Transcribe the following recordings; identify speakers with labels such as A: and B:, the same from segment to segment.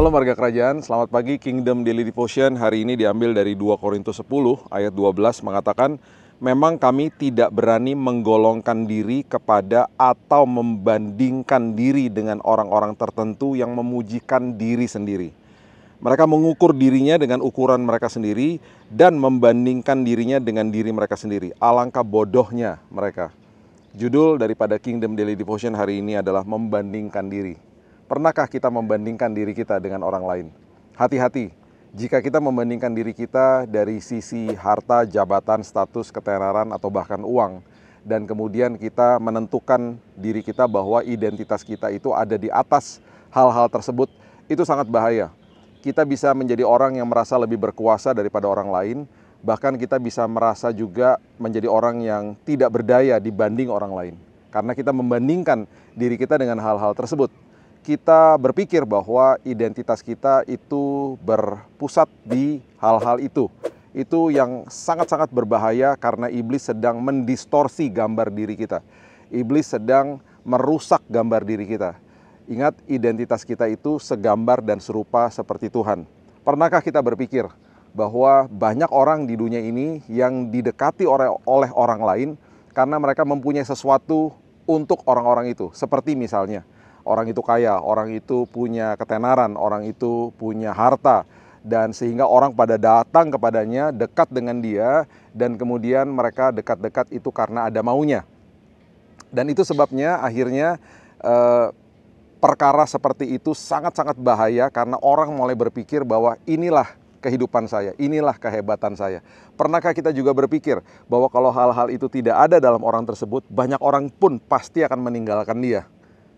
A: Shalom warga kerajaan, selamat pagi. Kingdom Daily Devotion hari ini diambil dari 2 Korintus 10 ayat 12 mengatakan, memang kami tidak berani menggolongkan diri kepada atau membandingkan diri dengan orang-orang tertentu yang memujikan diri sendiri. Mereka mengukur dirinya dengan ukuran mereka sendiri dan membandingkan dirinya dengan diri mereka sendiri. Alangkah bodohnya mereka. Judul daripada Kingdom Daily Devotion hari ini adalah membandingkan diri. Pernahkah kita membandingkan diri kita dengan orang lain? Hati-hati, jika kita membandingkan diri kita dari sisi harta, jabatan, status, ketenaran, atau bahkan uang, dan kemudian kita menentukan diri kita bahwa identitas kita itu ada di atas hal-hal tersebut, itu sangat bahaya. Kita bisa menjadi orang yang merasa lebih berkuasa daripada orang lain, bahkan kita bisa merasa juga menjadi orang yang tidak berdaya dibanding orang lain. Karena kita membandingkan diri kita dengan hal-hal tersebut. Kita berpikir bahwa identitas kita itu berpusat di hal-hal itu. Itu yang sangat-sangat berbahaya karena iblis sedang mendistorsi gambar diri kita. Iblis sedang merusak gambar diri kita. Ingat, identitas kita itu segambar dan serupa seperti Tuhan. Pernahkah kita berpikir bahwa banyak orang di dunia ini yang didekati oleh orang lain karena mereka mempunyai sesuatu untuk orang-orang itu. Seperti misalnya, orang itu kaya, orang itu punya ketenaran, orang itu punya harta, dan sehingga orang pada datang kepadanya, dekat dengan dia, dan kemudian mereka dekat-dekat itu karena ada maunya. Dan itu sebabnya akhirnya perkara seperti itu sangat-sangat bahaya karena orang mulai berpikir bahwa inilah kehidupan saya, inilah kehebatan saya. Pernahkah kita juga berpikir bahwa kalau hal-hal itu tidak ada dalam orang tersebut, banyak orang pun pasti akan meninggalkan dia.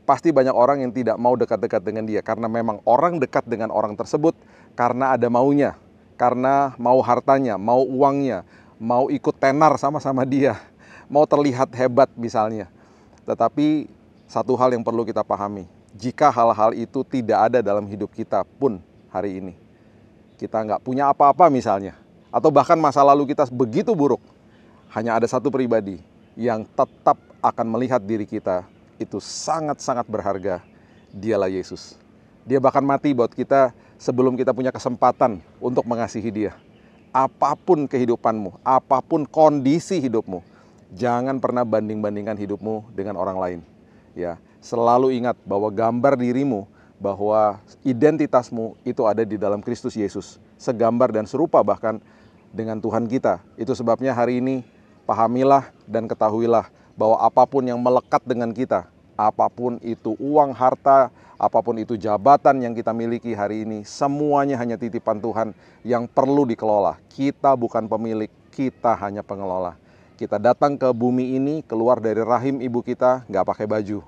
A: Pasti banyak orang yang tidak mau dekat-dekat dengan dia karena memang orang dekat dengan orang tersebut karena ada maunya, karena mau hartanya, mau uangnya, mau ikut tenar sama-sama dia, mau terlihat hebat misalnya. Tetapi satu hal yang perlu kita pahami, jika hal-hal itu tidak ada dalam hidup kita pun hari ini, kita nggak punya apa-apa misalnya, atau bahkan masa lalu kita begitu buruk, hanya ada satu pribadi yang tetap akan melihat diri kita itu sangat-sangat berharga. Dialah Yesus. Dia bahkan mati buat kita sebelum kita punya kesempatan untuk mengasihi dia. Apapun kehidupanmu, apapun kondisi hidupmu, jangan pernah banding-bandingkan hidupmu dengan orang lain. Ya, selalu ingat bahwa gambar dirimu, bahwa identitasmu itu ada di dalam Kristus Yesus, segambar dan serupa bahkan dengan Tuhan kita. Itu sebabnya hari ini pahamilah dan ketahuilah bahwa apapun yang melekat dengan kita, apapun itu uang, harta, apapun itu jabatan yang kita miliki hari ini, semuanya hanya titipan Tuhan yang perlu dikelola. Kita bukan pemilik, kita hanya pengelola. Kita datang ke bumi ini, keluar dari rahim ibu kita, nggak pakai baju.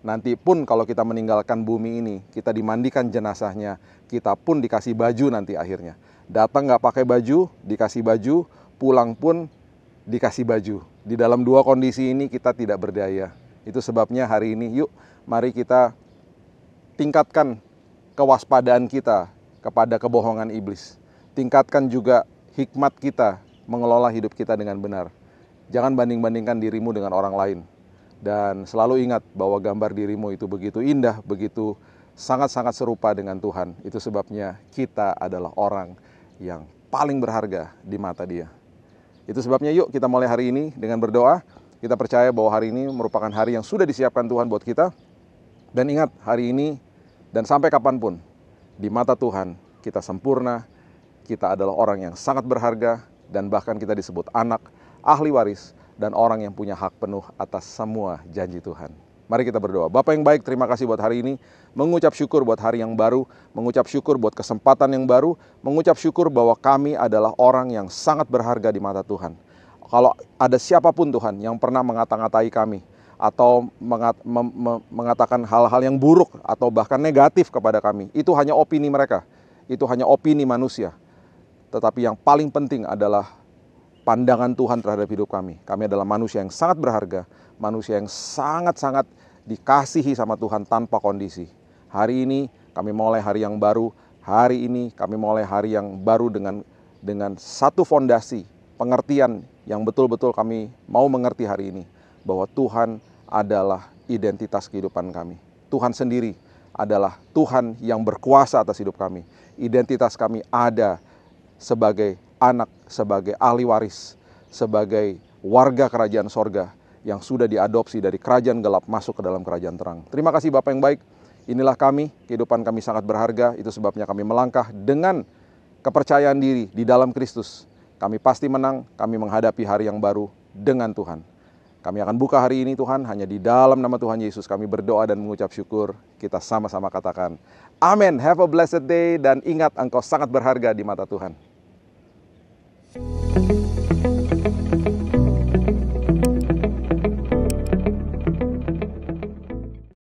A: Nanti pun kalau kita meninggalkan bumi ini, kita dimandikan jenazahnya, kita pun dikasih baju nanti akhirnya. Datang nggak pakai baju, dikasih baju, pulang pun dikasih baju. Di dalam dua kondisi ini kita tidak berdaya. Itu sebabnya hari ini yuk mari kita tingkatkan kewaspadaan kita kepada kebohongan iblis. Tingkatkan juga hikmat kita mengelola hidup kita dengan benar. Jangan banding-bandingkan dirimu dengan orang lain. Dan selalu ingat bahwa gambar dirimu itu begitu indah, begitu sangat-sangat serupa dengan Tuhan. Itu sebabnya kita adalah orang yang paling berharga di mata Dia. Itu sebabnya yuk kita mulai hari ini dengan berdoa. Kita percaya bahwa hari ini merupakan hari yang sudah disiapkan Tuhan buat kita. Dan ingat, hari ini dan sampai kapanpun, di mata Tuhan kita sempurna, kita adalah orang yang sangat berharga, dan bahkan kita disebut anak, ahli waris, dan orang yang punya hak penuh atas semua janji Tuhan. Mari kita berdoa. Bapa yang baik, terima kasih buat hari ini. Mengucap syukur buat hari yang baru, mengucap syukur buat kesempatan yang baru, mengucap syukur bahwa kami adalah orang yang sangat berharga di mata Tuhan. Kalau ada siapapun Tuhan yang pernah mengata-ngatai kami, atau mengatakan hal-hal yang buruk, atau bahkan negatif kepada kami, itu hanya opini mereka, itu hanya opini manusia. Tetapi yang paling penting adalah pandangan Tuhan terhadap hidup kami. Kami adalah manusia yang sangat berharga, manusia yang sangat-sangat dikasihi sama Tuhan tanpa kondisi. Hari ini kami mulai hari yang baru, hari ini kami mulai hari yang baru dengan satu fondasi, pengertian yang betul-betul kami mau mengerti hari ini, bahwa Tuhan adalah identitas kehidupan kami. Tuhan sendiri adalah Tuhan yang berkuasa atas hidup kami. Identitas kami ada sebagai anak, sebagai ahli waris, sebagai warga kerajaan sorga yang sudah diadopsi dari kerajaan gelap masuk ke dalam kerajaan terang. Terima kasih Bapak yang baik. Inilah kami, kehidupan kami sangat berharga. Itu sebabnya kami melangkah dengan kepercayaan diri di dalam Kristus. Kami pasti menang, kami menghadapi hari yang baru dengan Tuhan. Kami akan buka hari ini Tuhan, hanya di dalam nama Tuhan Yesus kami berdoa dan mengucap syukur. Kita sama-sama katakan, amin. Have a blessed day, dan ingat engkau sangat berharga di mata Tuhan.